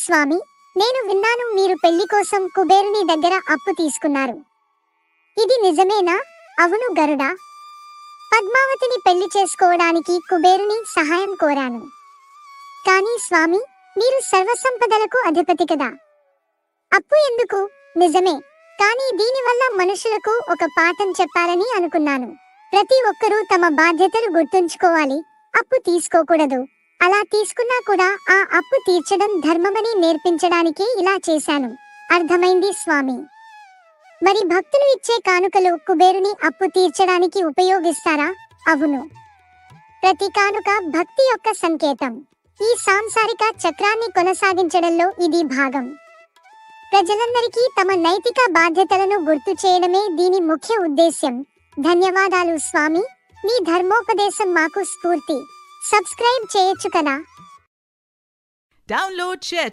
స్వామి, నేను విన్నాను మీరు పెళ్లి కోసం కుబేరుని దగ్గర అప్పు తీసుకున్నారు. ఇది నిజమేనా? అవును గరుడా. పద్మావతిని పెళ్లి చేసుకోవడానికి కుబేరుని సహాయం కోరాను. కానీ స్వామి, మీరు సర్వసంపదలకు అధిపతి కదా. అప్పు ఎందుకు? నిజమే, కానీ దీనివల్ల మనుషులకు ఒక పాఠం చెప్పాలని అనుకున్నాను. ప్రతి ఒక్కరూ తమ బాధ్యతలు గుర్తుంచుకోవాలి, అప్పు తీసుకోకూడదు. అలా తీసుకున్నా కూడా ఆ అప్పు తీర్చడం ధర్మమని నేర్పించడానికి ఇలా చేశాను. అర్థమైంది స్వామి. మరి భక్తులు ఇచ్చే కానుకలు కుబేరుని అప్పు తీర్చడానికి ఉపయోగిస్తారా? అవును. ప్రతి కానుక భక్తి యొక్క సంకేతం. ఈ సాంసారిక చక్రాన్ని కొనసాగించడంలో ఇది భాగం. ప్రజలందరికీ తమ నైతిక బాధ్యతలను గుర్తు చేయడమే దీని ముఖ్య ఉద్దేశ్యం. ధన్యవాదాలు స్వామి, మీ ధర్మోపదేశం మాకు స్ఫూర్తి. సబ్స్క్రైబ్ చేయొచ్చు కదా. Download Share